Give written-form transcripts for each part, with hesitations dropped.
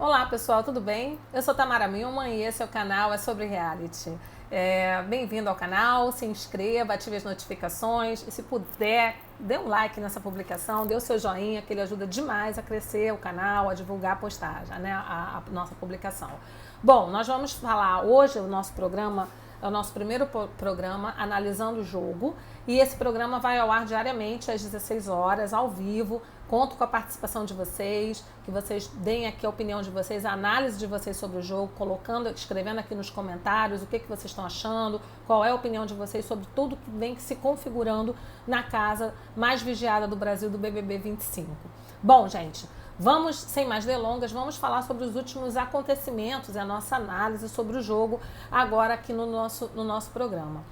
Olá pessoal, tudo bem? Eu sou Tamara Milman e esse é o canal É Sobre Reality. Bem-vindo ao canal, se inscreva, ative as notificações e se puder, dê um like nessa publicação, dê o seu joinha que ele ajuda demais a crescer o canal, a divulgar a postagem, né? a nossa publicação. Bom, nós vamos falar hoje, o nosso programa é o nosso primeiro programa analisando o jogo e esse programa vai ao ar diariamente às 16 horas, ao vivo. Conto com a participação de vocês, que vocês deem aqui a opinião de vocês, a análise de vocês sobre o jogo, escrevendo aqui nos comentários o que vocês estão achando, qual é a opinião de vocês sobre tudo que vem se configurando na casa mais vigiada do Brasil, do BBB 25. Bom, gente, vamos, sem mais delongas, vamos falar sobre os últimos acontecimentos e a nossa análise sobre o jogo agora aqui no nosso programa.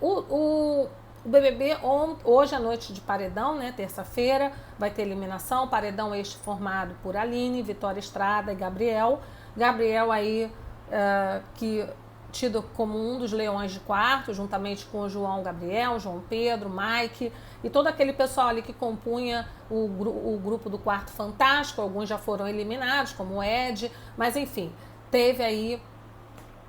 O BBB hoje à noite de paredão, né, terça-feira, vai ter eliminação, paredão este formado por Aline, Vitória Estrada e Gabriel. Gabriel aí, que tido como um dos leões de quarto, juntamente com o João Gabriel, João Pedro, Mike e todo aquele pessoal ali que compunha o grupo do Quarto Fantástico. Alguns já foram eliminados, como o Ed, mas enfim,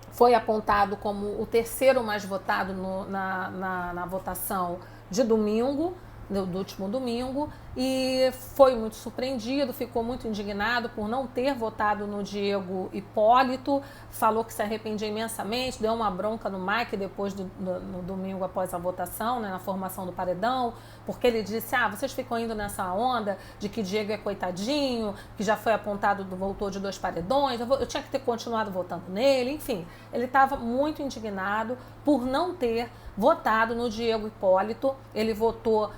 foi apontado como o terceiro mais votado na votação de domingo, do último domingo, e foi muito surpreendido, ficou muito indignado por não ter votado no Diego Hipólito, falou que se arrependia imensamente, deu uma bronca no Mike depois no domingo após a votação, né, na formação do paredão, porque ele disse, vocês ficam indo nessa onda de que Diego é coitadinho, que já foi apontado, voltou de 2 paredões, eu tinha que ter continuado votando nele, enfim, ele estava muito indignado por não ter votado no Diego Hipólito. Ele votou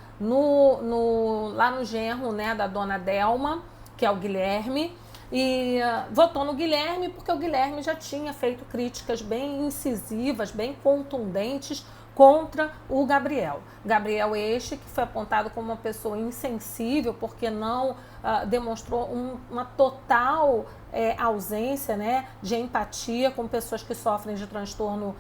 lá no genro, né, da dona Delma, que é o Guilherme, e votou no Guilherme porque o Guilherme já tinha feito críticas bem incisivas, bem contundentes contra o Gabriel. Gabriel este que foi apontado como uma pessoa insensível porque não demonstrou uma total ausência, né, de empatia com pessoas que sofrem de transtorno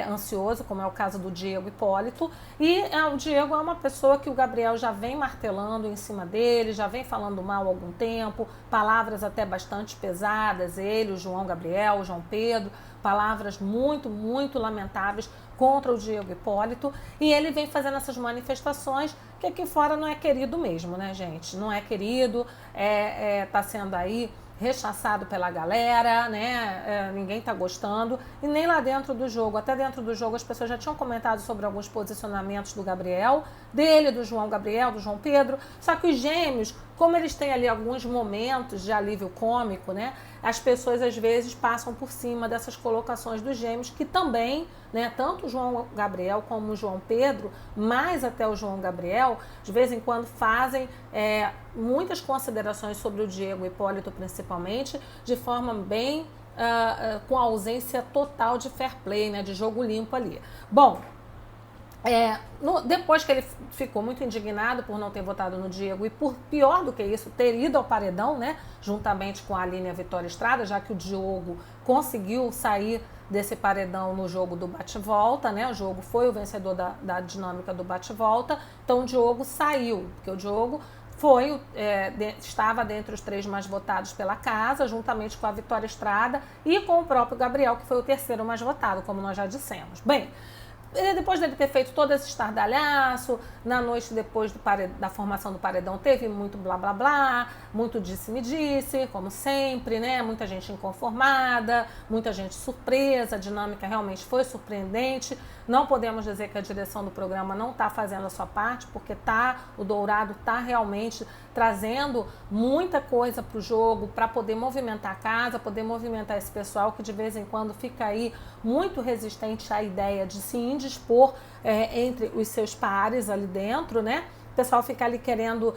ansioso, como é o caso do Diego Hipólito. E o Diego é uma pessoa que o Gabriel já vem martelando em cima dele, já vem falando mal há algum tempo, palavras até bastante pesadas, ele, o João Gabriel, o João Pedro, palavras muito, muito lamentáveis contra o Diego Hipólito, e ele vem fazendo essas manifestações que aqui fora não é querido mesmo, né, gente? Não é querido, tá sendo aí rechaçado pela galera, né? Ninguém tá gostando, e nem lá dentro do jogo. Até dentro do jogo as pessoas já tinham comentado sobre alguns posicionamentos do Gabriel, dele, do João Gabriel, do João Pedro, só que os gêmeos, como eles têm ali alguns momentos de alívio cômico, né? As pessoas às vezes passam por cima dessas colocações dos gêmeos, que também, né, tanto o João Gabriel como o João Pedro, mais até o João Gabriel, de vez em quando fazem muitas considerações sobre o Diego Hipólito, principalmente, de forma bem com ausência total de fair play, né, de jogo limpo ali. Bom, depois que ele ficou muito indignado por não ter votado no Diego e por, pior do que isso, ter ido ao paredão, né, juntamente com a Aline e a Vitória Estrada, já que o Diogo conseguiu sair desse paredão no jogo do bate-volta, né, o jogo foi o vencedor da dinâmica do bate-volta, então o Diogo saiu, porque o Diogo estava dentre os 3 mais votados pela casa, juntamente com a Vitória Estrada e com o próprio Gabriel, que foi o terceiro mais votado, como nós já dissemos. Bem, depois dele ter feito todo esse estardalhaço, na noite depois da formação do paredão teve muito blá blá blá, muito disse-me-disse, como sempre, né? Muita gente inconformada, muita gente surpresa, a dinâmica realmente foi surpreendente. Não podemos dizer que a direção do programa não está fazendo a sua parte, porque o Dourado está realmente trazendo muita coisa para o jogo, para poder movimentar a casa, poder movimentar esse pessoal que de vez em quando fica aí muito resistente à ideia de se indispor entre os seus pares ali dentro, né? O pessoal fica ali querendo,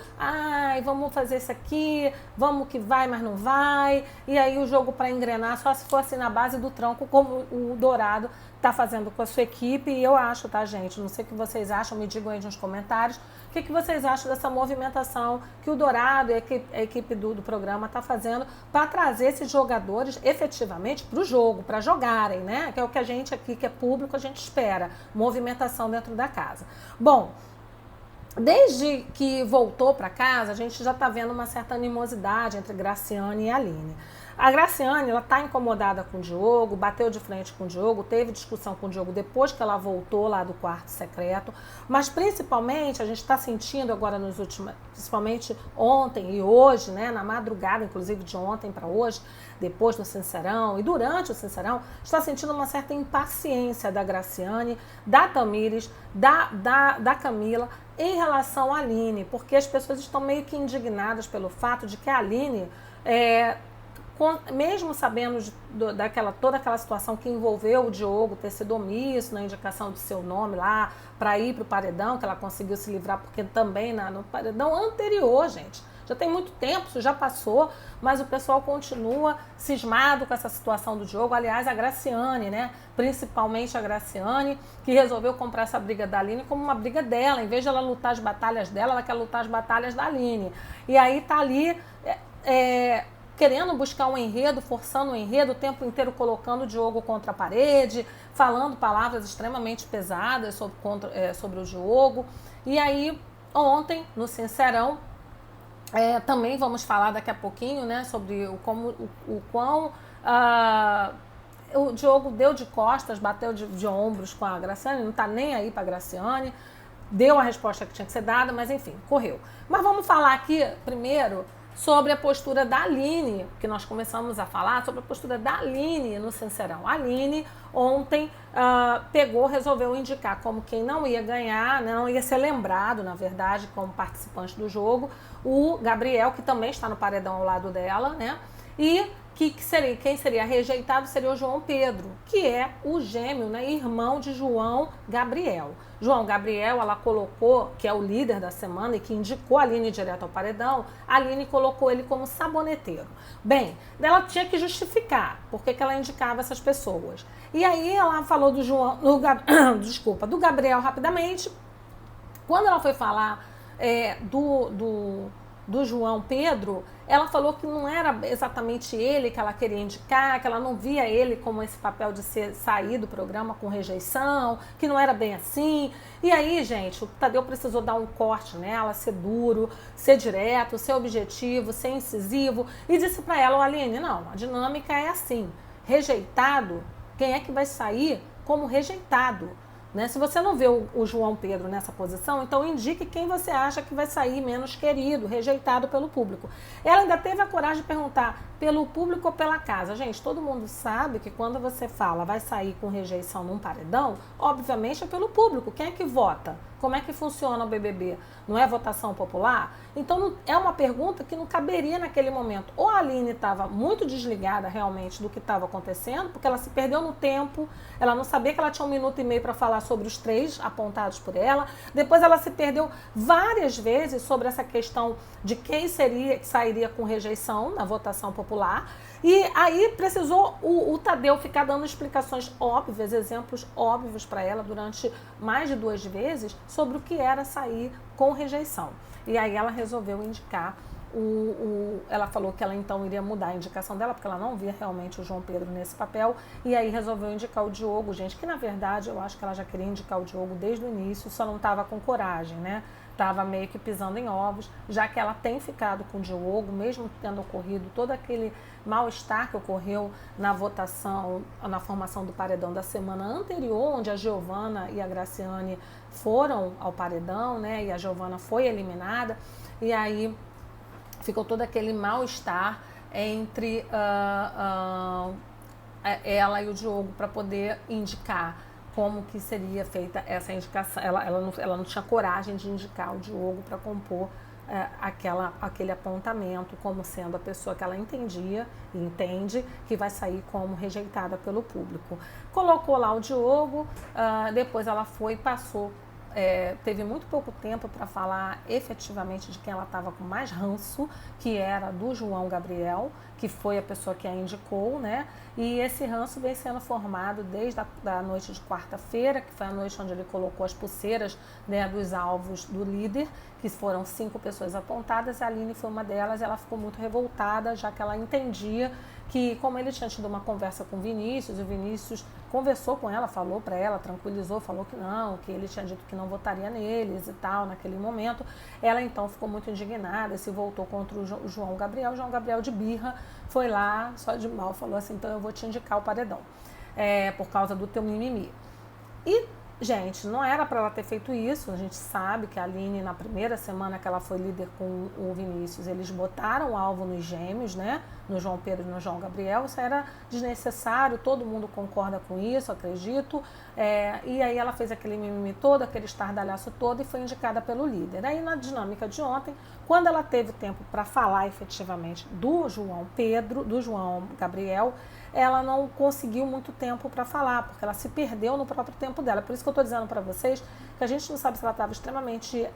vamos fazer isso aqui, vamos que vai, mas não vai. E aí o jogo para engrenar só se for assim na base do tronco, como o Dourado está fazendo com a sua equipe. E eu acho, tá, gente? Não sei o que vocês acham, me digam aí nos comentários. O que vocês acham dessa movimentação que o Dourado e a equipe do programa está fazendo para trazer esses jogadores efetivamente para o jogo, para jogarem, né? Que é o que a gente aqui, que é público, a gente espera. Movimentação dentro da casa. Bom, Desde que voltou para casa, a gente já está vendo uma certa animosidade entre Graciane e Aline. A Graciane, ela está incomodada com o Diogo, bateu de frente com o Diogo, teve discussão com o Diogo depois que ela voltou lá do quarto secreto, mas principalmente a gente está sentindo agora nos últimos, principalmente ontem e hoje, né, na madrugada, inclusive de ontem para hoje, depois do Sincerão e durante o Sincerão, está sentindo uma certa impaciência da Graciane, da Tamires, da Camila, em relação à Aline, porque as pessoas estão meio que indignadas pelo fato de que a Aline, mesmo sabendo toda aquela situação que envolveu o Diogo ter sido omisso na indicação do seu nome lá para ir para o paredão, que ela conseguiu se livrar, porque também no paredão anterior, gente, já tem muito tempo, isso já passou, mas o pessoal continua cismado com essa situação do Diogo. Aliás, a Graciane, né? Principalmente a Graciane, que resolveu comprar essa briga da Aline como uma briga dela. Em vez de ela lutar as batalhas dela, ela quer lutar as batalhas da Aline. E aí tá ali querendo buscar um enredo, forçando um enredo, o tempo inteiro colocando o Diogo contra a parede, falando palavras extremamente pesadas sobre o Diogo. E aí, ontem, no Sincerão, também vamos falar daqui a pouquinho, né, sobre o quão o Diogo deu de costas, bateu de ombros com a Graciane, não está nem aí para a Graciane, deu a resposta que tinha que ser dada, mas enfim, correu. Mas vamos falar aqui primeiro sobre a postura da Aline, que nós começamos a falar sobre a postura da Aline no Sincerão. A Aline ontem resolveu indicar como quem não ia ganhar, não ia ser lembrado, na verdade, como participante do jogo, o Gabriel, que também está no paredão ao lado dela, né? E quem seria rejeitado seria o João Pedro, que é o gêmeo, né, irmão de João Gabriel. João Gabriel, ela colocou, que é o líder da semana e que indicou a Aline direto ao paredão, a Aline colocou ele como saboneteiro. Bem, ela tinha que justificar por que ela indicava essas pessoas. E aí ela falou do Gabriel rapidamente. Quando ela foi falar do João Pedro, ela falou que não era exatamente ele que ela queria indicar, que ela não via ele como esse papel de sair do programa com rejeição, que não era bem assim. E aí, gente, o Tadeu precisou dar um corte nela, ser duro, ser direto, ser objetivo, ser incisivo, e disse para ela: Aline, não, a dinâmica é assim, rejeitado, quem é que vai sair como rejeitado? Né? Se você não vê o João Pedro nessa posição, então indique quem você acha que vai sair menos querido, rejeitado pelo público. Ela ainda teve a coragem de perguntar pelo público ou pela casa. Gente, todo mundo sabe que quando você fala vai sair com rejeição num paredão, obviamente é pelo público. Quem é que vota? Como é que funciona o BBB? Não é votação popular? Então é uma pergunta que não caberia naquele momento. Ou a Aline estava muito desligada realmente do que estava acontecendo, porque ela se perdeu no tempo, ela não sabia que ela tinha 1 minuto e meio para falar sobre os 3 apontados por ela. Depois ela se perdeu várias vezes sobre essa questão de quem sairia com rejeição na votação popular. E aí precisou o Tadeu ficar dando explicações óbvias, exemplos óbvios para ela durante mais de 2 vezes sobre o que era sair com rejeição. E aí ela resolveu indicar ela falou que ela então iria mudar a indicação dela, porque ela não via realmente o João Pedro nesse papel, e aí resolveu indicar o Diogo, gente, que na verdade eu acho que ela já queria indicar o Diogo desde o início, só não estava com coragem, né? Estava meio que pisando em ovos, já que ela tem ficado com o Diogo, mesmo tendo ocorrido todo aquele mal-estar que ocorreu na votação, na formação do paredão da semana anterior, onde a Giovana e a Graciane foram ao paredão, né? E a Giovana foi eliminada, e aí ficou todo aquele mal-estar entre ela e o Diogo para poder indicar como que seria feita essa indicação. Ela não tinha coragem de indicar o Diogo para compor aquele apontamento como sendo a pessoa que ela entendia e entende que vai sair como rejeitada pelo público. Colocou lá o Diogo, depois ela foi e passou. Teve muito pouco tempo para falar efetivamente de quem ela estava com mais ranço, que era do João Gabriel, que foi a pessoa que a indicou, né? E esse ranço vem sendo formado desde a noite de quarta-feira, que foi a noite onde ele colocou as pulseiras, né, dos alvos do líder, que foram 5 pessoas apontadas, a Aline foi uma delas. Ela ficou muito revoltada, já que ela entendia que como ele tinha tido uma conversa com o Vinícius conversou com ela, falou para ela, tranquilizou, falou que não, que ele tinha dito que não votaria neles e tal, naquele momento. Ela então ficou muito indignada, se voltou contra o João Gabriel. O João Gabriel de birra foi lá, só de mal, falou assim, então eu vou te indicar o paredão, por causa do teu mimimi. E, gente, não era para ela ter feito isso. A gente sabe que a Aline, na primeira semana que ela foi líder com o Vinícius, eles botaram o alvo nos gêmeos, né? No João Pedro e no João Gabriel. Isso era desnecessário, todo mundo concorda com isso, acredito. E aí ela fez aquele mimimi todo, aquele estardalhaço todo e foi indicada pelo líder. Aí na dinâmica de ontem, quando ela teve tempo para falar efetivamente do João Pedro, do João Gabriel, ela não conseguiu muito tempo para falar, porque ela se perdeu no próprio tempo dela. Por isso que eu estou dizendo para vocês que a gente não sabe se ela estava extremamente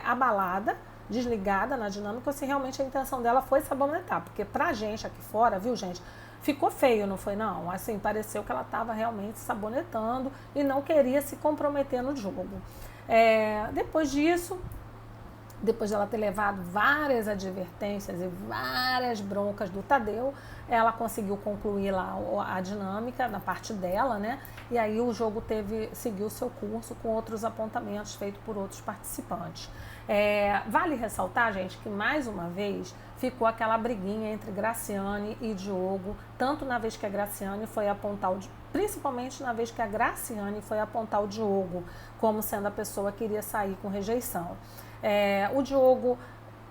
abalada, desligada na dinâmica, ou se realmente a intenção dela foi sabonetar. Porque pra gente aqui fora, viu, gente, ficou feio, não foi não? Assim, pareceu que ela estava realmente sabonetando e não queria se comprometer no jogo. Depois disso, depois de ela ter levado várias advertências e várias broncas do Tadeu, ela conseguiu concluir lá a dinâmica na parte dela, né? E aí o jogo seguiu seu curso com outros apontamentos feitos por outros participantes. Vale ressaltar, gente, que mais uma vez ficou aquela briguinha entre Graciane e Diogo, tanto na vez que a Graciane foi apontar principalmente na vez que a Graciane foi apontar o Diogo como sendo a pessoa que iria sair com rejeição. O Diogo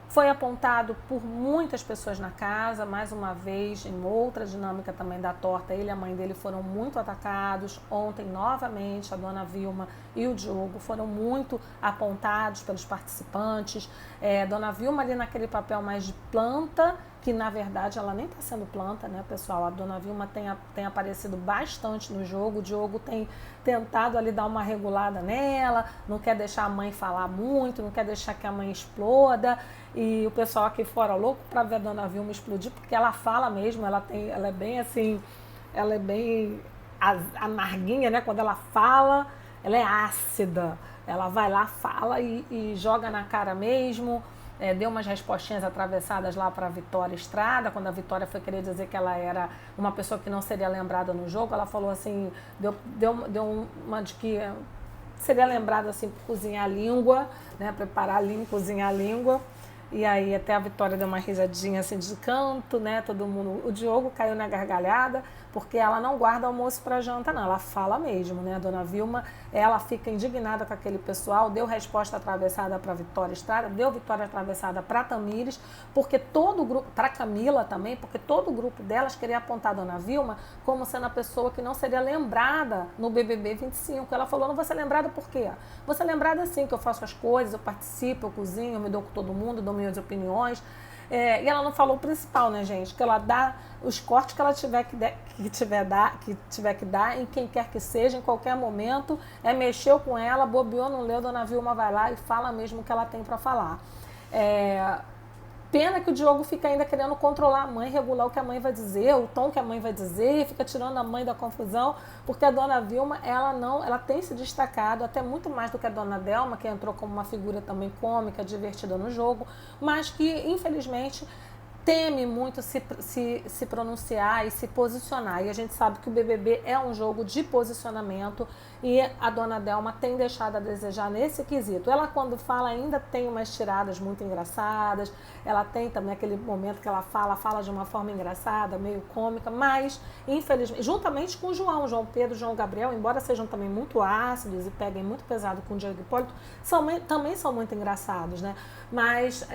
foi apontado por muitas pessoas na casa, mais uma vez, em outra dinâmica também da torta, ele e a mãe dele foram muito atacados. Ontem, novamente, a dona Vilma e o Diogo foram muito apontados pelos participantes. Dona Vilma ali naquele papel mais de planta, que na verdade ela nem está sendo planta, né, pessoal? A dona Vilma tem aparecido bastante no jogo, o Diogo tem tentado ali dar uma regulada nela, não quer deixar a mãe falar muito, não quer deixar que a mãe exploda, e o pessoal aqui fora louco para ver a dona Vilma explodir, porque ela fala mesmo, ela é bem assim, ela é bem amarguinha, né? Quando ela fala, ela é ácida, ela vai lá, fala e joga na cara mesmo. Deu umas respostinhas atravessadas lá para a Vitória Estrada, quando a Vitória foi querer dizer que ela era uma pessoa que não seria lembrada no jogo, ela falou assim, deu uma de que seria lembrada assim por cozinhar a língua, né, preparar a língua, cozinhar a língua. E aí até a Vitória deu uma risadinha assim de canto, né? Todo mundo, o Diogo caiu na gargalhada, porque ela não guarda almoço para janta, não. Ela fala mesmo, né? A dona Vilma, ela fica indignada com aquele pessoal, deu resposta atravessada para Vitória Estrada, deu Vitória atravessada para Tamires, porque todo o grupo, para Camila também, porque todo o grupo delas queria apontar a dona Vilma como sendo a pessoa que não seria lembrada no BBB 25. Ela falou, não vou ser lembrada por quê? Vou ser lembrada assim, que eu faço as coisas, eu participo, eu cozinho, eu me dou com todo mundo, dou minhas opiniões. E ela não falou o principal, né, gente? Que ela dá os cortes que ela tiver que dar em quem quer que seja, em qualquer momento. Mexeu com ela, bobeou, não leu, dona Vilma vai lá e fala mesmo o que ela tem para falar. Pena que o Diogo fica ainda querendo controlar a mãe, regular o que a mãe vai dizer, o tom que a mãe vai dizer, fica tirando a mãe da confusão, porque a dona Vilma, ela tem se destacado, até muito mais do que a dona Delma, que entrou como uma figura também cômica, divertida no jogo, mas que, infelizmente, teme muito se pronunciar e se posicionar. E a gente sabe que o BBB é um jogo de posicionamento e a dona Delma tem deixado a desejar nesse quesito. Ela, quando fala, ainda tem umas tiradas muito engraçadas, ela tem também aquele momento que ela fala de uma forma engraçada, meio cômica, mas, infelizmente, juntamente com o João Pedro, João Gabriel, embora sejam também muito ácidos e peguem muito pesado com o Diego Hipólito, também são muito engraçados, né? Mas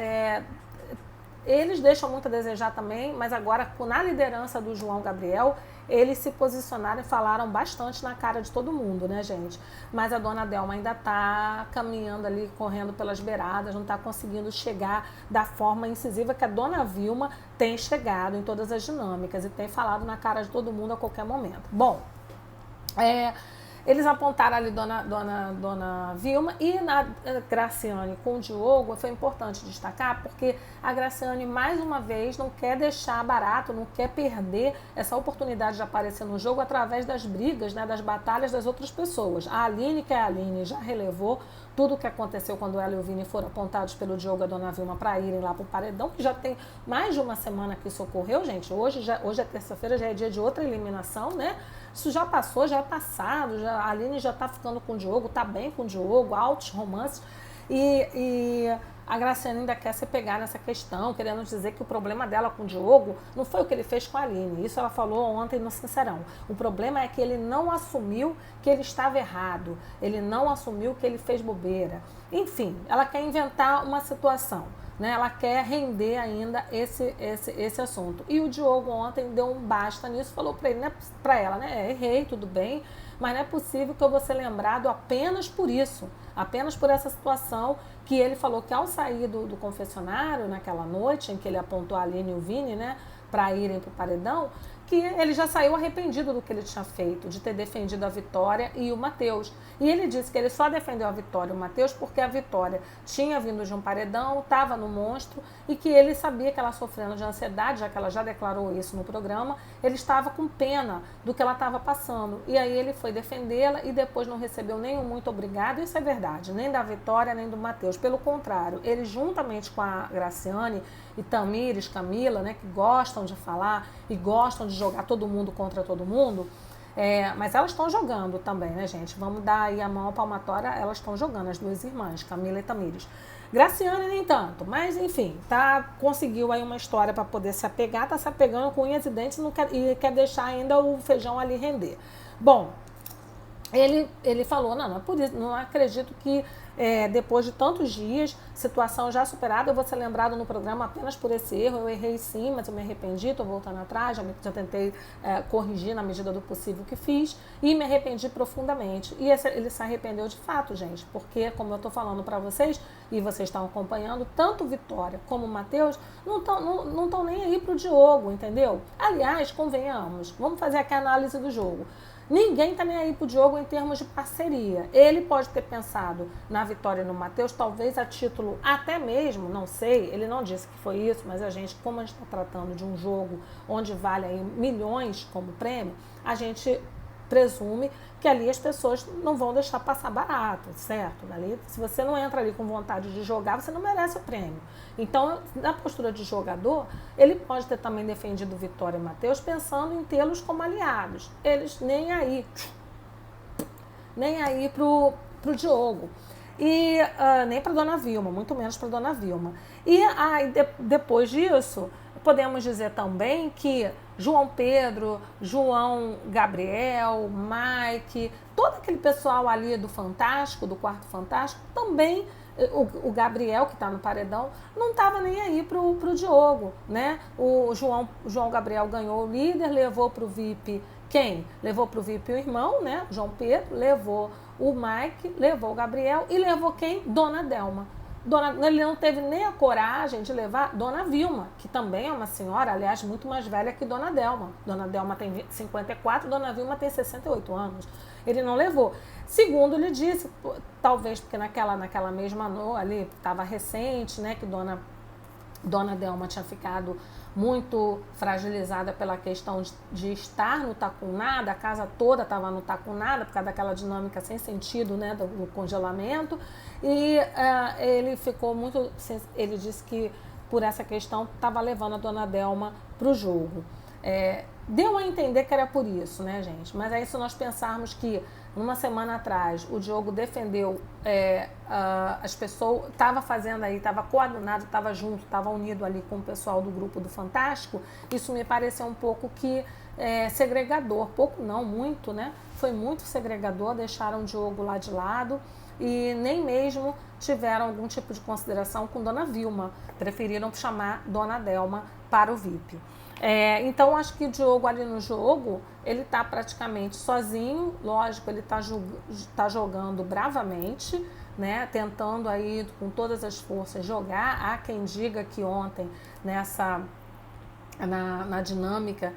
eles deixam muito a desejar também, mas agora, na liderança do João Gabriel, eles se posicionaram e falaram bastante na cara de todo mundo, né, gente? Mas a dona Delma ainda está caminhando ali, correndo pelas beiradas, não está conseguindo chegar da forma incisiva que a dona Vilma tem chegado em todas as dinâmicas e tem falado na cara de todo mundo a qualquer momento. Bom, eles apontaram ali dona Vilma e na Graciane com o Diogo foi importante destacar, porque a Graciane, mais uma vez, não quer deixar barato, não quer perder essa oportunidade de aparecer no jogo através das brigas, né, das batalhas das outras pessoas. A Aline, que é a Aline, já relevou tudo o que aconteceu quando ela e o Vini foram apontados pelo Diogo e a Dona Vilma para irem lá para o paredão, que já tem mais de uma semana que isso ocorreu, gente. Hoje é terça-feira, já é dia de outra eliminação, né? Isso já passou, já é passado, a Aline já tá ficando com o Diogo, tá bem com o Diogo, altos romances. E a Graciane ainda quer se pegar nessa questão, querendo dizer que o problema dela com o Diogo não foi o que ele fez com a Aline. Isso ela falou ontem no Sincerão. O problema é que ele não assumiu que ele estava errado. Ele não assumiu que ele fez bobeira. Enfim, ela quer inventar uma situação, né? Ela quer render ainda esse assunto. E o Diogo ontem deu um basta nisso, falou para ele, né, para ela, né? Errei, tudo bem, mas não é possível que eu vou ser lembrado apenas por isso, apenas por essa situação que ele falou que ao sair do confessionário naquela noite em que ele apontou a Aline e o Vini, né, para irem para o paredão, que ele já saiu arrependido do que ele tinha feito, de ter defendido a Vitória e o Matheus. E ele disse que ele só defendeu a Vitória e o Matheus porque a Vitória tinha vindo de um paredão, estava no monstro, e que ele sabia que ela sofrendo de ansiedade, já que ela já declarou isso no programa, ele estava com pena do que ela estava passando. E aí ele foi defendê-la e depois não recebeu nenhum muito obrigado, isso é verdade, nem da Vitória nem do Matheus. Pelo contrário, ele juntamente com a Graciane e Tamires, Camila, né, que gostam de falar e gostam de jogar todo mundo contra todo mundo, mas elas estão jogando também, né, gente? Vamos dar aí a mão palmatória, elas estão jogando, as duas irmãs, Camila e Tamires. Graciane nem tanto, mas enfim, conseguiu aí uma história para poder se apegar, tá se apegando com unhas e dentes e quer deixar ainda o feijão ali render. Bom, ele falou, não é por isso, não acredito que depois de tantos dias, situação já superada, eu vou ser lembrado no programa apenas por esse erro. Eu errei sim, mas eu me arrependi, estou voltando atrás, já tentei corrigir na medida do possível o que fiz e me arrependi profundamente. E ele se arrependeu de fato, gente, porque, como eu estou falando para vocês, e vocês estão acompanhando, tanto Vitória como Matheus não estão nem aí pro Diogo, entendeu? Aliás, convenhamos, vamos fazer aqui a análise do jogo. Ninguém está nem aí pro Diogo em termos de parceria. Ele pode ter pensado na Vitória e no Matheus, talvez a título até mesmo, não sei, ele não disse que foi isso, mas como a gente está tratando de um jogo onde vale aí milhões como prêmio, a gente presume que ali as pessoas não vão deixar passar barato, certo? Ali, se você não entra ali com vontade de jogar, você não merece o prêmio. Então, na postura de jogador, ele pode ter também defendido Vitória e Matheus pensando em tê-los como aliados. Eles nem aí pro Diogo. E nem para Dona Vilma, muito menos para Dona Vilma. E aí, depois disso, podemos dizer também que João Pedro, João Gabriel, Mike, todo aquele pessoal ali do Fantástico, do Quarto Fantástico, também, o Gabriel, que está no paredão, não estava nem aí pro Diogo, né? O João Gabriel ganhou o líder, levou para o VIP quem? Levou para o VIP o irmão, né? João Pedro, levou o Mike, levou o Gabriel e levou quem? Dona Delma. Ele não teve nem a coragem de levar Dona Vilma, que também é uma senhora, aliás, muito mais velha que Dona Delma. Dona Delma tem 54, Dona Vilma tem 68 anos. Ele não levou. Segundo ele disse, talvez porque naquela mesma noite ali, estava recente, né, que Dona Delma tinha ficado muito fragilizada pela questão de estar no tá com nada, a casa toda estava no tá com nada, por causa daquela dinâmica sem sentido, né, do congelamento, e ele ficou muito, ele disse que por essa questão estava levando a Dona Delma para o jogo. Deu a entender que era por isso, né, gente? Mas aí se nós pensarmos que uma semana atrás o Diogo defendeu as pessoas, estava fazendo aí, estava coadunado, estava junto, estava unido ali com o pessoal do grupo do Fantástico, isso me pareceu um pouco que segregador, pouco não, muito, né? Foi muito segregador, deixaram o Diogo lá de lado e nem mesmo tiveram algum tipo de consideração com Dona Vilma, preferiram chamar Dona Delma para o VIP. Então, acho que o Diogo ali no jogo, ele está praticamente sozinho, lógico, ele tá jogando bravamente, né, tentando aí com todas as forças jogar. Há quem diga que ontem, na dinâmica,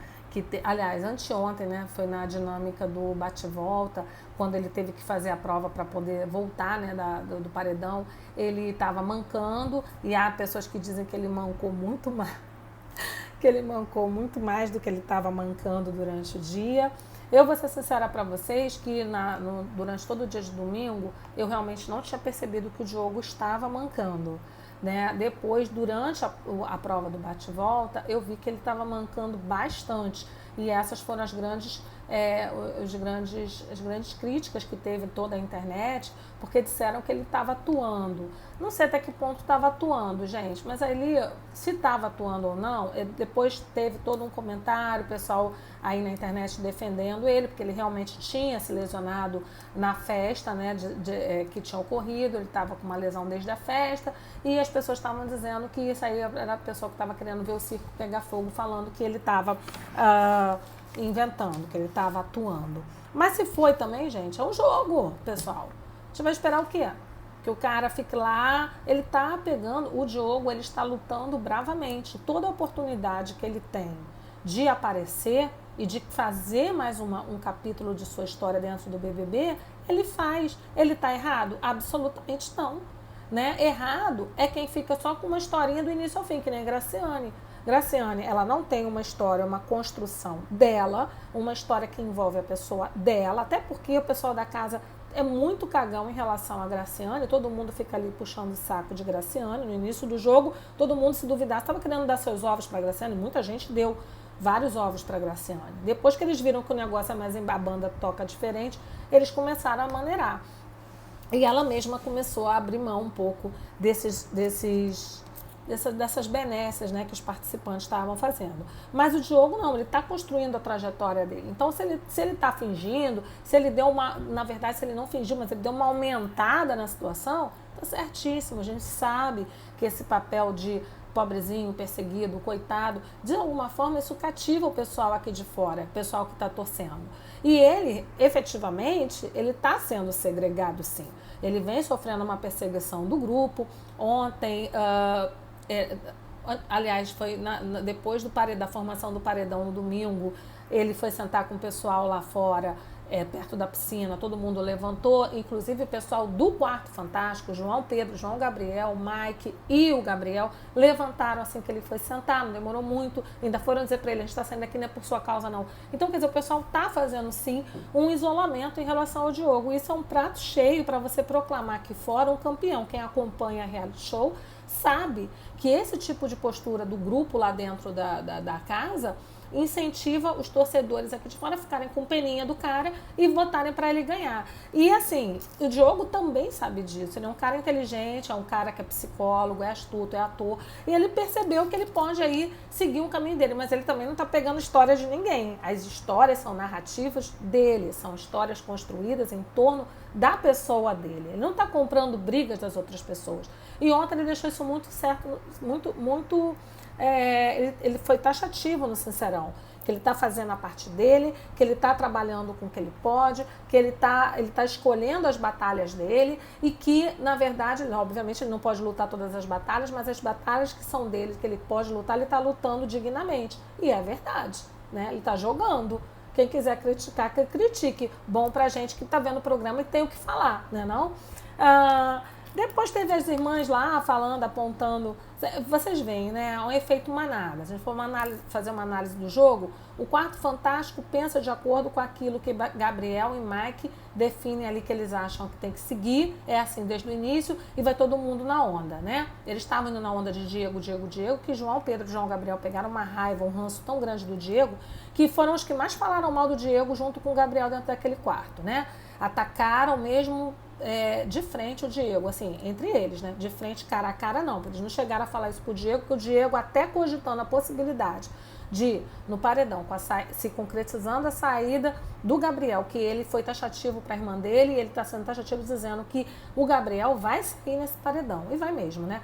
aliás, anteontem, né, foi na dinâmica do bate-volta, quando ele teve que fazer a prova para poder voltar, né, do paredão, ele estava mancando, e há pessoas que dizem que ele mancou muito mais. que ele mancou muito mais do que ele estava mancando durante o dia. Eu vou ser sincera para vocês que durante todo o dia de domingo, eu realmente não tinha percebido que o Diogo estava mancando. Né? Depois, durante a prova do bate-volta, eu vi que ele estava mancando bastante. E essas foram as grandes críticas que teve toda a internet, porque disseram que ele estava atuando. Não sei até que ponto estava atuando, gente, mas ele, se estava atuando ou não, depois teve todo um comentário, o pessoal aí na internet defendendo ele, porque ele realmente tinha se lesionado na festa, né, que tinha ocorrido, ele estava com uma lesão desde a festa, e as pessoas estavam dizendo que isso aí era a pessoa que estava querendo ver o circo pegar fogo, falando que ele estava inventando, que ele estava atuando. Mas se foi também, gente, é um jogo, pessoal. A gente vai esperar o quê? Que o cara fique lá, ele tá pegando, o Diogo, ele está lutando bravamente. Toda oportunidade que ele tem de aparecer e de fazer mais um capítulo de sua história dentro do BBB, ele faz. Ele tá errado? Absolutamente não. Né? Errado é quem fica só com uma historinha do início ao fim, que nem a Graciane. Graciane, ela não tem uma história, uma construção dela, uma história que envolve a pessoa dela, até porque o pessoal da casa é muito cagão em relação a Graciane, todo mundo fica ali puxando o saco de Graciane. No início do jogo, todo mundo se duvidar, estava querendo dar seus ovos para Graciane, muita gente deu vários ovos para Graciane. Depois que eles viram que o negócio é mais a banda toca diferente, eles começaram a maneirar. E ela mesma começou a abrir mão um pouco dessas benesses, né, que os participantes estavam fazendo. Mas o Diogo não, ele está construindo a trajetória dele. Então, se ele está fingindo, se ele deu na verdade, se ele não fingiu, mas ele deu uma aumentada na situação, tá certíssimo. A gente sabe que esse papel de pobrezinho, perseguido, coitado, de alguma forma isso cativa o pessoal aqui de fora, o pessoal que está torcendo. E ele, efetivamente, ele está sendo segregado, sim. Ele vem sofrendo uma perseguição do grupo. Ontem, aliás, foi depois da formação do paredão no domingo, ele foi sentar com o pessoal lá fora, perto da piscina, todo mundo levantou, inclusive o pessoal do Quarto Fantástico, João Pedro, João Gabriel, o Mike e o Gabriel, levantaram assim que ele foi sentar, não demorou muito, ainda foram dizer para ele, a gente está saindo aqui não é por sua causa não. Então, quer dizer, o pessoal está fazendo sim um isolamento em relação ao Diogo. Isso é um prato cheio para você proclamar aqui fora um campeão. Quem acompanha a reality show sabe que esse tipo de postura do grupo lá dentro da casa incentiva os torcedores aqui de fora a ficarem com peninha do cara e votarem para ele ganhar. E assim, o Diogo também sabe disso. Ele é um cara inteligente, é um cara que é psicólogo, é astuto, é ator. E ele percebeu que ele pode aí seguir um caminho dele, mas ele também não está pegando história de ninguém. As histórias são narrativas dele, são histórias construídas em torno da pessoa dele. Ele não está comprando brigas das outras pessoas. E ontem ele deixou isso muito certo, muito ele foi taxativo no Sincerão, que ele está fazendo a parte dele, que ele está trabalhando com o que ele pode, que ele tá escolhendo as batalhas dele e que, na verdade, obviamente ele não pode lutar todas as batalhas, mas as batalhas que são dele, que ele pode lutar, ele está lutando dignamente. E é verdade, né? Ele está jogando. Quem quiser criticar, que critique. Bom pra gente que está vendo o programa e tem o que falar, né não? Depois teve as irmãs lá falando, apontando. Vocês veem, né? É um efeito manada. Se a gente for fazer uma análise do jogo, o Quarto Fantástico pensa de acordo com aquilo que Gabriel e Mike definem ali que eles acham que tem que seguir. É assim desde o início e vai todo mundo na onda, né? Eles estavam indo na onda de Diego, que João Pedro e João Gabriel pegaram uma raiva, um ranço tão grande do Diego, que foram os que mais falaram mal do Diego junto com o Gabriel dentro daquele quarto, né? Atacaram mesmo de frente o Diego, assim, entre eles, né? De frente, cara a cara, não. Eles não chegaram a falar isso pro Diego, porque o Diego, até cogitando a possibilidade de, no paredão, se concretizando a saída do Gabriel, que ele foi taxativo para a irmã dele, e ele está sendo taxativo dizendo que o Gabriel vai sair nesse paredão, e vai mesmo, né?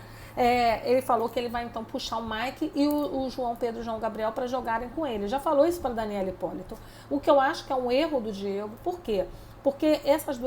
Ele falou que ele vai então puxar o Mike e o João Pedro e o João Gabriel para jogarem com ele. Já falou isso para Daniela Hipólito. O que eu acho que é um erro do Diego, por quê? Porque essas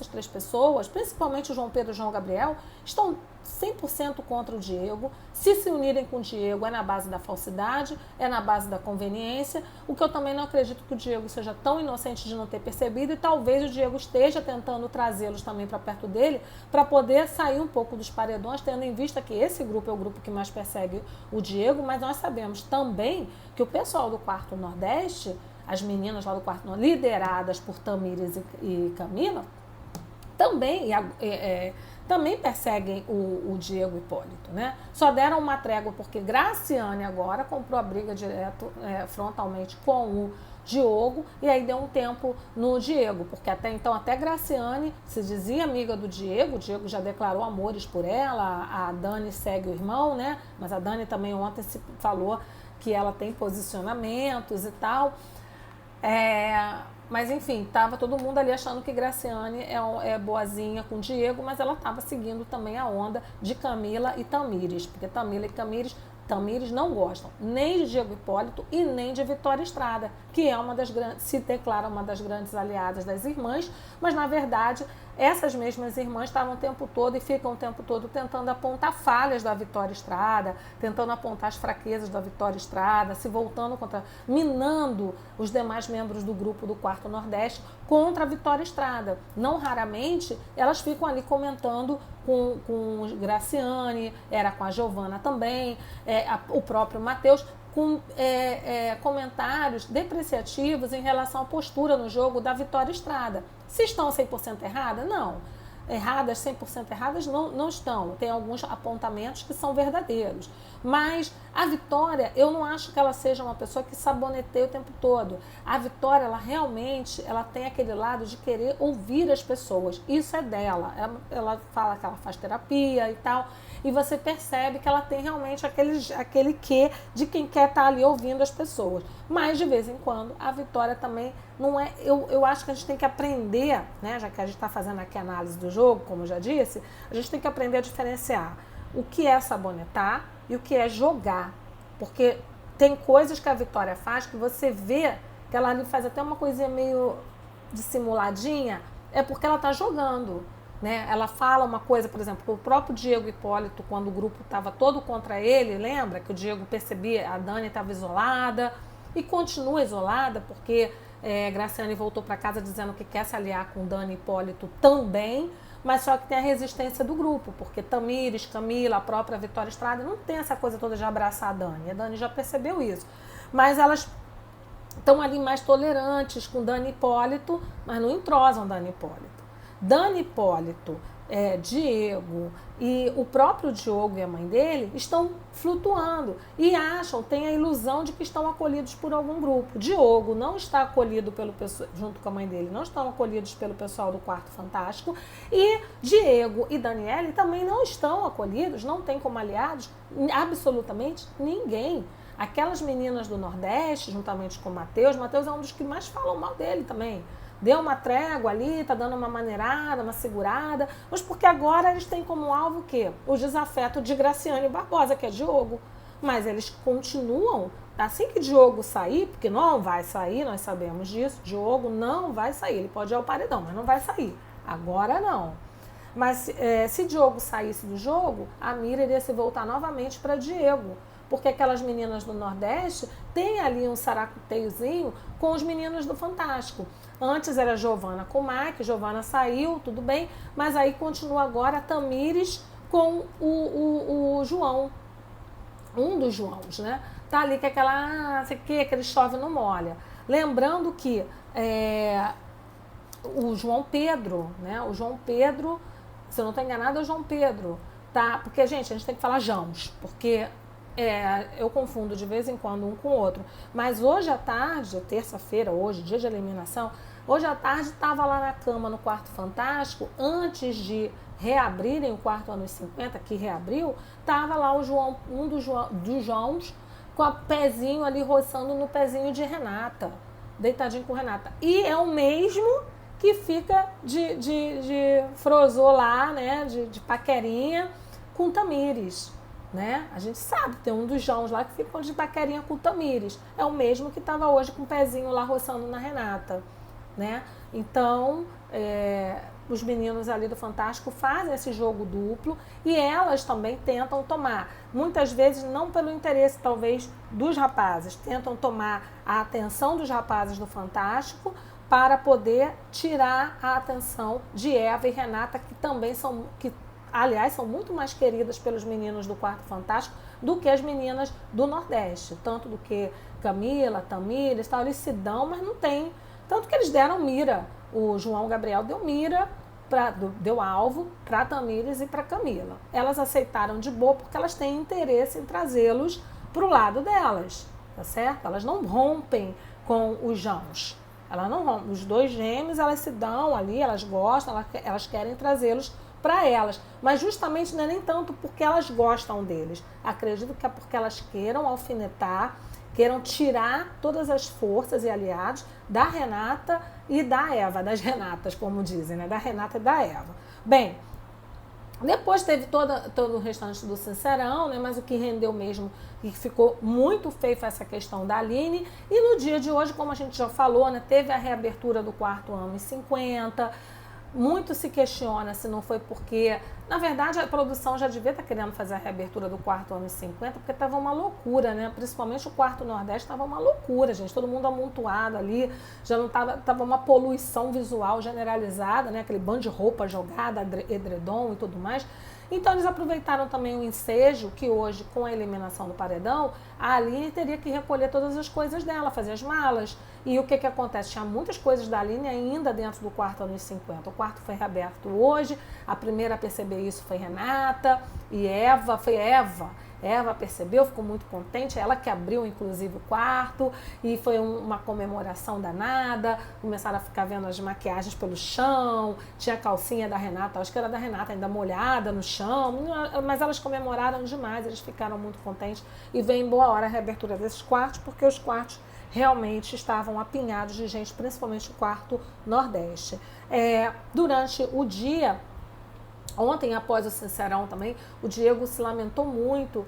três pessoas, principalmente o João Pedro e o João Gabriel, estão 100% contra o Diego. Se unirem com o Diego é na base da falsidade, é na base da conveniência, o que eu também não acredito que o Diego seja tão inocente de não ter percebido, e talvez o Diego esteja tentando trazê-los também para perto dele, para poder sair um pouco dos paredões, tendo em vista que esse grupo é o grupo que mais persegue o Diego, mas nós sabemos também que o pessoal do Quarto Nordeste, as meninas lá do Quarto Nordeste, lideradas por Tamires e Camila, também perseguem o Diego Hipólito, né? Só deram uma trégua porque Graciane agora comprou a briga frontalmente com o Diogo, e aí deu um tempo no Diego, porque até Graciane se dizia amiga do Diego, o Diego já declarou amores por ela, a Dani segue o irmão, né? Mas a Dani também ontem se falou que ela tem posicionamentos e tal. Mas enfim, estava todo mundo ali achando que Graciane é boazinha com o Diego, mas ela estava seguindo também a onda de Camila e Tamires, porque Camila e Tamires não gostam nem de Diego Hipólito e nem de Vitória Estrada, que é se declara uma das grandes aliadas das irmãs, mas na verdade essas mesmas irmãs estavam o tempo todo e ficam o tempo todo tentando apontar falhas da Vitória Estrada, tentando apontar as fraquezas da Vitória Estrada, se voltando minando os demais membros do grupo do Quarto Nordeste contra a Vitória Estrada. Não raramente elas ficam ali comentando com Graciane, era com a Giovana também, o próprio Matheus, com comentários depreciativos em relação à postura no jogo da Vitória Estrada. Se estão 100% erradas? Não. 100% erradas não estão. Tem alguns apontamentos que são verdadeiros. Mas a Vitória, eu não acho que ela seja uma pessoa que saboneteia o tempo todo. A Vitória, ela tem aquele lado de querer ouvir as pessoas. Isso é dela. Ela fala que ela faz terapia e tal. E você percebe que ela tem realmente aquele quê de quem quer estar ali ouvindo as pessoas. Mas, de vez em quando, a Vitória também não é... Eu acho que a gente tem que aprender, né, já que a gente está fazendo aqui a análise do jogo, como eu já disse, a gente tem que aprender a diferenciar o que é sabonetar e o que é jogar. Porque tem coisas que a Vitória faz que você vê que ela ali faz até uma coisinha meio dissimuladinha, é porque ela está jogando. Né? Ela fala uma coisa, por exemplo, o próprio Diego Hipólito, quando o grupo estava todo contra ele, lembra que o Diego percebia, a Dani estava isolada e continua isolada porque Graciane voltou para casa dizendo que quer se aliar com Dani Hipólito também, mas só que tem a resistência do grupo, porque Tamires, Camila, a própria Vitória Estrada não tem essa coisa toda de abraçar a Dani já percebeu isso, mas elas estão ali mais tolerantes com Dani Hipólito, mas não entrosam Dani Hipólito. Dani Hipólito, Diego e o próprio Diogo e a mãe dele estão flutuando e têm a ilusão de que estão acolhidos por algum grupo. Diogo não está acolhido junto com a mãe dele, não estão acolhidos pelo pessoal do Quarto Fantástico, e Diego e Daniele também não estão acolhidos, não tem como aliados absolutamente ninguém. Aquelas meninas do Nordeste, juntamente com o Matheus é um dos que mais falam mal dele também. Deu uma trégua ali, tá dando uma maneirada, uma segurada, mas porque agora eles têm como alvo o quê? O desafeto de Graciane Barbosa, que é Diogo. Mas eles continuam, assim que Diogo sair, porque não vai sair, nós sabemos disso, Diogo não vai sair, ele pode ir ao paredão, mas não vai sair. Agora não. Mas se Diogo saísse do jogo, a mira iria se voltar novamente para Diego. Porque aquelas meninas do Nordeste têm ali um saracoteiozinho com os meninos do Fantástico. Antes era Giovana com o Mike, Giovana saiu, tudo bem, mas aí continua agora a Tamires com o João, um dos Joãos, né? Tá ali que aquele chove não molha. Lembrando que o João Pedro, né? O João Pedro, se eu não estou enganada, é o João Pedro, tá? Porque, gente, a gente tem que falar Joãos, porque eu confundo de vez em quando um com o outro. Mas hoje à tarde, terça-feira, hoje, dia de eliminação, hoje à tarde estava lá na cama no Quarto Fantástico, antes de reabrirem o quarto anos 50, que reabriu, estava lá o João, um dos Joãos, com o pezinho ali roçando no pezinho de Renata, deitadinho com Renata. E é o mesmo que fica de frozô lá, né, de paquerinha com Tamires. Né? A gente sabe, tem um dos Joãos lá que ficou de paquerinha com Tamires. É o mesmo que estava hoje com o pezinho lá roçando na Renata. né? Então, os meninos ali do Fantástico fazem esse jogo duplo e elas também tentam tomar, muitas vezes não pelo interesse talvez dos rapazes, tentam tomar a atenção dos rapazes do Fantástico para poder tirar a atenção de Eva e Renata, que também são, que aliás são muito mais queridas pelos meninos do Quarto Fantástico do que as meninas do Nordeste, tanto do que Camila, Tamires, tal, eles se dão, mas não tem, tanto que eles deram mira. O João Gabriel deu mira, deu alvo para Tamires e para Camila. Elas aceitaram de boa porque elas têm interesse em trazê-los para o lado delas, tá certo? Elas não rompem com os Jãos. Elas não rompem. Os dois gêmeos, elas se dão ali, elas gostam, elas querem trazê-los para elas. Mas justamente não é nem tanto porque elas gostam deles. Acredito que é porque elas queiram alfinetar, queiram tirar todas as forças e aliados da Renata e da Eva, das Renatas, como dizem, né? Da Renata e da Eva. Bem, depois teve todo o restante do Sincerão, né? Mas o que rendeu mesmo e ficou muito feio foi essa questão da Aline. E no dia de hoje, como a gente já falou, né? Teve a reabertura do quarto ano em 50. Muito se questiona se não foi porque, na verdade, a produção já devia estar querendo fazer a reabertura do quarto ano em 50, porque estava uma loucura, né? Principalmente o quarto Nordeste estava uma loucura, gente. Todo mundo amontoado ali, já não estava uma poluição visual generalizada, né? Aquele bando de roupa jogada, edredom e tudo mais. Então eles aproveitaram também o ensejo, que hoje, com a eliminação do paredão, a Aline teria que recolher todas as coisas dela, fazer as malas. E o que acontece? Tinha muitas coisas da Aline ainda dentro do quarto anos 50. O quarto foi reaberto hoje, a primeira a perceber isso foi Renata e Eva, foi Eva. Eva percebeu, ficou muito contente, ela que abriu inclusive o quarto e foi uma comemoração danada, começaram a ficar vendo as maquiagens pelo chão, tinha a calcinha da Renata, acho que era da Renata ainda molhada no chão, mas elas comemoraram demais, eles ficaram muito contentes e veio em boa hora a reabertura desses quartos, porque os quartos realmente estavam apinhados de gente, principalmente o quarto Nordeste. Durante o dia, ontem, após o Sincerão também, o Diego se lamentou muito,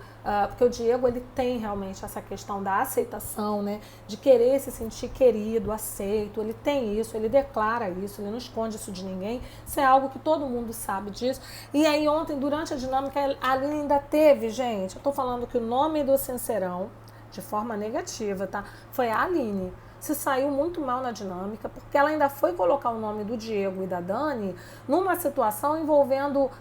porque o Diego ele tem realmente essa questão da aceitação, né? De querer se sentir querido, aceito, ele tem isso, ele declara isso, ele não esconde isso de ninguém, isso é algo que todo mundo sabe disso. E aí ontem, durante a dinâmica, a Aline ainda teve, gente, eu tô falando que o nome do Sincerão, de forma negativa, tá? Foi a Aline. Se saiu muito mal na dinâmica, porque ela ainda foi colocar o nome do Diego e da Dani numa situação envolvendo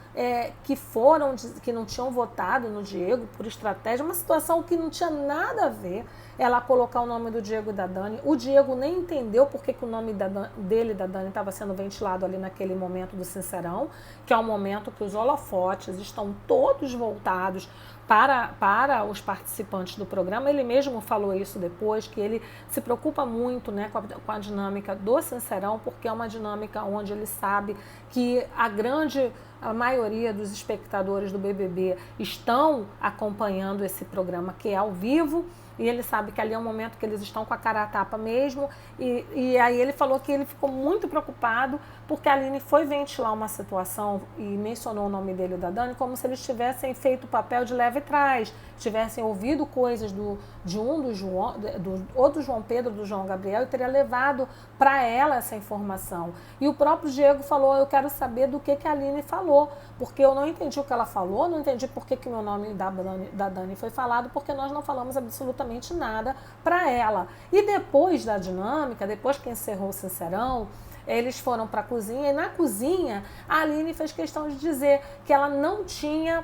que não tinham votado no Diego por estratégia, uma situação que não tinha nada a ver ela colocar o nome do Diego e da Dani. O Diego nem entendeu por que o nome dele e da Dani estava sendo ventilado ali naquele momento do Sincerão, que é um momento que os holofotes estão todos voltados para os participantes do programa. Ele mesmo falou isso depois, que ele se preocupa muito, né, com a dinâmica do Sincerão, porque é uma dinâmica onde ele sabe que a maioria dos espectadores do BBB estão acompanhando esse programa que é ao vivo, e ele sabe que ali é um momento que eles estão com a cara a tapa mesmo, e aí ele falou que ele ficou muito preocupado porque a Aline foi ventilar uma situação e mencionou o nome dele e da Dani como se eles tivessem feito o papel de leve trás, tivessem ouvido coisas do João Pedro, do João Gabriel, e teria levado para ela essa informação. E o próprio Diego falou, eu quero saber do que a Aline falou, porque eu não entendi o que ela falou, não entendi por que o meu nome da Dani foi falado, porque nós não falamos absolutamente nada para ela. E depois da dinâmica, depois que encerrou o Sincerão, eles foram para a cozinha, e na cozinha a Aline fez questão de dizer que ela não tinha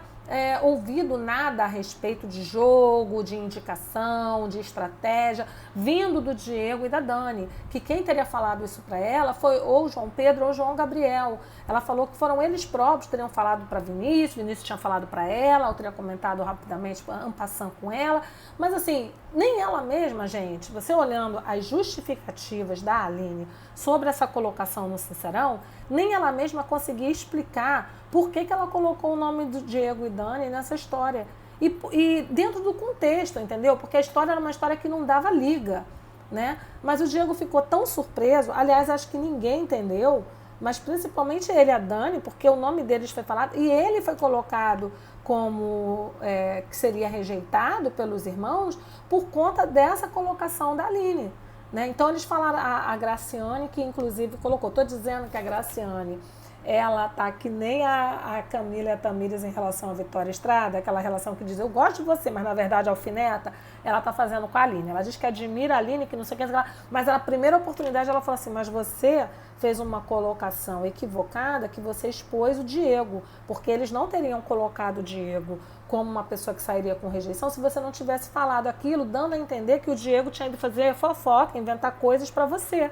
ouvido nada a respeito de jogo, de indicação, de estratégia, vindo do Diego e da Dani, que quem teria falado isso para ela foi ou o João Pedro ou o João Gabriel. Ela falou que foram eles próprios, teriam falado para Vinícius tinha falado para ela, ou teria comentado rapidamente, en passant com ela, mas assim, nem ela mesma, gente, você olhando as justificativas da Aline sobre essa colocação no Sincerão, nem ela mesma conseguia explicar por que ela colocou o nome do Diego e Dani nessa história. E dentro do contexto, entendeu? Porque a história era uma história que não dava liga, né? Mas o Diego ficou tão surpreso, aliás, acho que ninguém entendeu, mas principalmente ele e a Dani, porque o nome deles foi falado, e ele foi colocado como que seria rejeitado pelos irmãos por conta dessa colocação da Aline. né? Então eles falaram, a Graciane, que inclusive colocou, estou dizendo que a Graciane, ela tá que nem a Camila e a Tamires em relação à Vitória Estrada, aquela relação que diz, eu gosto de você, mas na verdade alfineta, ela tá fazendo com a Aline. Ela diz que admira a Aline, que não sei o que, mas na primeira oportunidade ela falou assim, mas você fez uma colocação equivocada que você expôs o Diego, porque eles não teriam colocado o Diego como uma pessoa que sairia com rejeição se você não tivesse falado aquilo, dando a entender que o Diego tinha ido fazer fofoca, inventar coisas para você.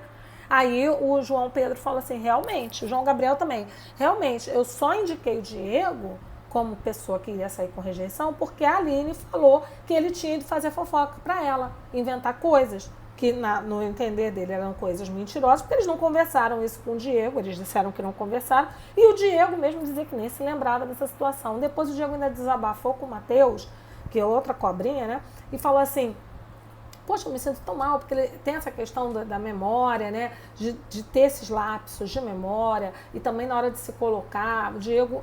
Aí o João Pedro falou assim, realmente, o João Gabriel também, realmente, eu só indiquei o Diego como pessoa que iria sair com rejeição porque a Aline falou que ele tinha ido fazer fofoca para ela, inventar coisas que no entender dele eram coisas mentirosas, porque eles não conversaram isso com o Diego, eles disseram que não conversaram, e o Diego mesmo dizia que nem se lembrava dessa situação. Depois o Diego ainda desabafou com o Matheus, que é outra cobrinha, né, e falou assim, poxa, eu me sinto tão mal, porque ele tem essa questão da memória, né? De ter esses lapsos de memória e também na hora de se colocar. O Diego,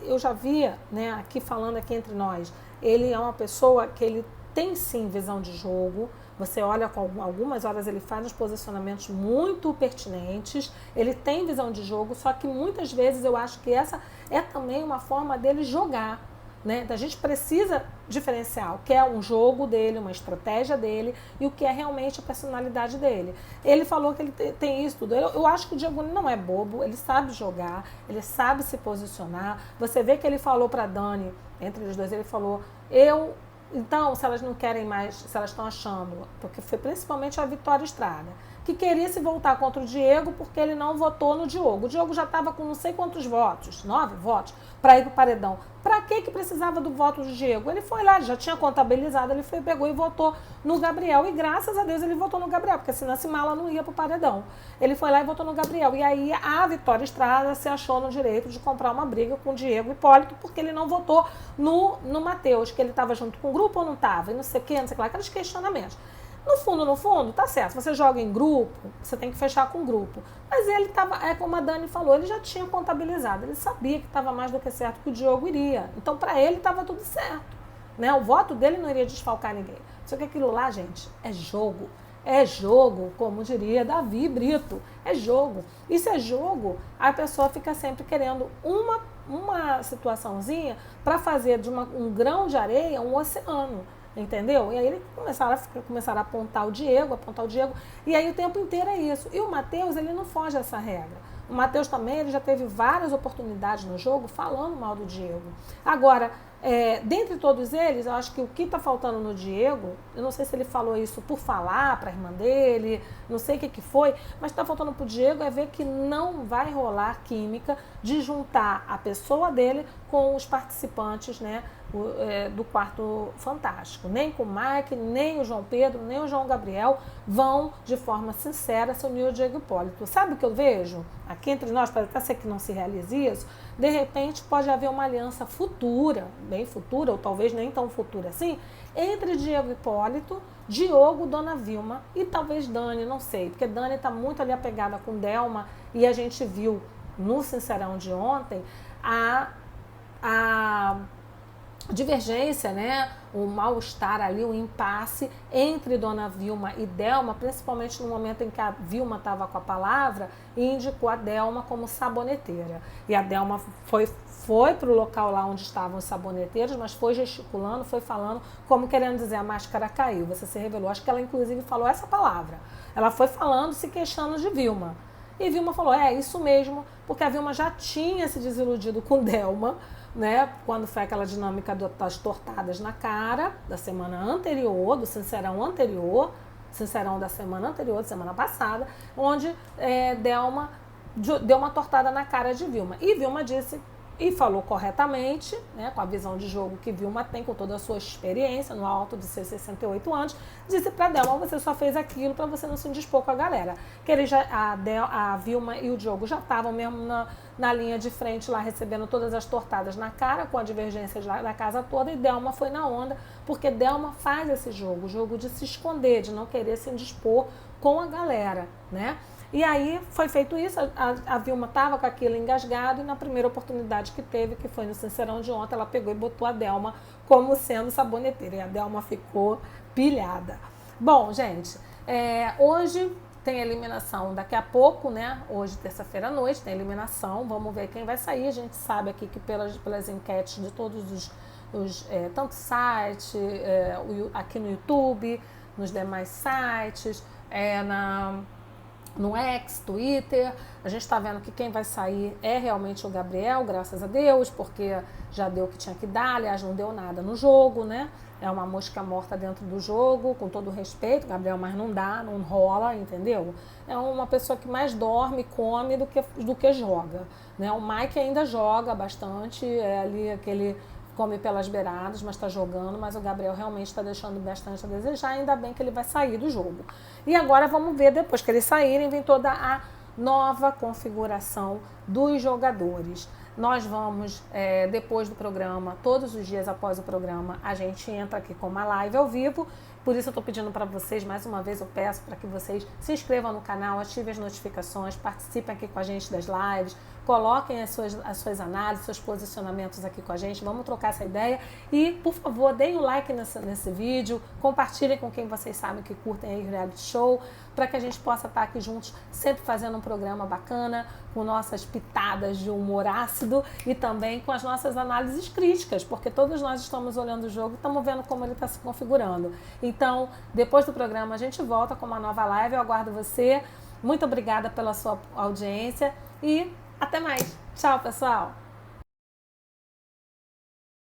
eu já via, né, aqui falando aqui entre nós, ele é uma pessoa que ele tem sim visão de jogo. Você olha com algumas horas ele faz uns posicionamentos muito pertinentes, ele tem visão de jogo, só que muitas vezes eu acho que essa é também uma forma dele jogar. Né? A gente precisa diferenciar o que é um jogo dele, uma estratégia dele e o que é realmente a personalidade dele. Ele falou que ele tem isso tudo. Eu acho que o Diego não é bobo, ele sabe jogar, ele sabe se posicionar. Você vê que ele falou para Dani, entre os dois, ele falou, então, se elas não querem mais, se elas estão achando, porque foi principalmente a Vitória Estrada, que queria se voltar contra o Diego porque ele não votou no Diogo. O Diogo já estava com não sei quantos votos, 9 votos, para ir para o paredão. Para que precisava do voto do Diego? Ele foi lá, ele já tinha contabilizado, ele pegou e votou no Gabriel. E graças a Deus ele votou no Gabriel, porque senão esse mala não ia para o paredão. Ele foi lá e votou no Gabriel. E aí a Vitória Estrada se achou no direito de comprar uma briga com o Diego Hipólito, porque ele não votou no Matheus, que ele estava junto com o grupo ou não estava, e não sei o que, não sei o que lá, aqueles questionamentos. No fundo, tá certo. Você joga em grupo, você tem que fechar com o grupo. Mas ele estava, como a Dani falou, ele já tinha contabilizado. Ele sabia que estava mais do que certo que o Diogo iria. Então, para ele, estava tudo certo. Né? O voto dele não iria desfalcar ninguém. Só que aquilo lá, gente, é jogo. É jogo, como diria Davi Brito. É jogo. E se é jogo, a pessoa fica sempre querendo uma situaçãozinha para fazer de um grão de areia um oceano. Entendeu? E aí eles começaram a apontar o Diego, e aí o tempo inteiro é isso. E o Matheus, ele não foge dessa regra. O Matheus também, ele já teve várias oportunidades no jogo falando mal do Diego. Agora, dentre todos eles, eu acho que o que está faltando no Diego, eu não sei se ele falou isso por falar para a irmã dele, não sei o que foi, mas está faltando para o Diego é ver que não vai rolar química de juntar a pessoa dele com os participantes, né, do Quarto Fantástico. Nem com o Mike, nem o João Pedro, nem o João Gabriel vão, de forma sincera, se unir ao Diego Hipólito. Sabe o que eu vejo? Aqui entre nós, pode até ser que não se realize isso, de repente pode haver uma aliança futura, bem futura, ou talvez nem tão futura assim, entre Diego Hipólito, Diogo, Dona Vilma e talvez Dani, não sei, porque Dani está muito ali apegada com Delma e a gente viu no Sincerão de ontem a divergência, né? O mal-estar ali, o impasse entre Dona Vilma e Delma, principalmente no momento em que a Vilma estava com a palavra e indicou a Delma como saboneteira. E a Delma foi para o local lá onde estavam os saboneteiros, mas foi gesticulando, foi falando, como querendo dizer, a máscara caiu, você se revelou. Acho que ela inclusive falou essa palavra. Ela foi falando, se queixando de Vilma. E Vilma falou, isso mesmo, porque a Vilma já tinha se desiludido com Delma, né, quando foi aquela dinâmica das tortadas na cara da semana anterior, do Sincerão anterior, Sincerão da semana anterior, da semana passada, onde Delma deu uma tortada na cara de Vilma. E Vilma disse, e falou corretamente, né, com a visão de jogo que Vilma tem, com toda a sua experiência, no alto de seus 68 anos, disse para Delma, você só fez aquilo para você não se indispor com a galera. Que a Vilma e o Diogo já estavam mesmo na linha de frente lá, recebendo todas as tortadas na cara, com a divergência da casa toda, e Delma foi na onda, porque Delma faz esse jogo, o jogo de se esconder, de não querer se indispor com a galera, né? E aí foi feito isso, a Vilma estava com aquilo engasgado e na primeira oportunidade que teve, que foi no Sincerão de ontem, ela pegou e botou a Delma como sendo saboneteira e a Delma ficou pilhada. Bom, gente, Hoje tem eliminação daqui a pouco, né? Hoje, terça-feira à noite, tem eliminação. Vamos ver quem vai sair. A gente sabe aqui que pelas enquetes de todos tanto site, aqui no YouTube, nos demais sites, no X, Twitter, a gente está vendo que quem vai sair é realmente o Gabriel, graças a Deus, porque já deu o que tinha que dar, aliás, não deu nada no jogo, né? É uma mosca morta dentro do jogo, com todo respeito, Gabriel, mas não dá, não rola, entendeu? É uma pessoa que mais dorme, come do que joga, né? O Mike ainda joga bastante, ali aquele come pelas beiradas, mas está jogando, mas o Gabriel realmente está deixando bastante a desejar, ainda bem que ele vai sair do jogo. E agora vamos ver, depois que eles saírem, vem toda a nova configuração dos jogadores. Nós vamos, depois do programa, todos os dias após o programa, a gente entra aqui com uma live ao vivo. Por isso eu estou pedindo para vocês, mais uma vez eu peço para que vocês se inscrevam no canal, ativem as notificações, participem aqui com a gente das lives, coloquem as suas análises, seus posicionamentos aqui com a gente, vamos trocar essa ideia e, por favor, deem o like nesse vídeo, compartilhem com quem vocês sabem que curtem aí o reality show, para que a gente possa estar aqui juntos, sempre fazendo um programa bacana, com nossas pitadas de humor ácido e também com as nossas análises críticas, porque todos nós estamos olhando o jogo e estamos vendo como ele está se configurando. Então, depois do programa, a gente volta com uma nova live, eu aguardo você. Muito obrigada pela sua audiência e até mais. Tchau, pessoal!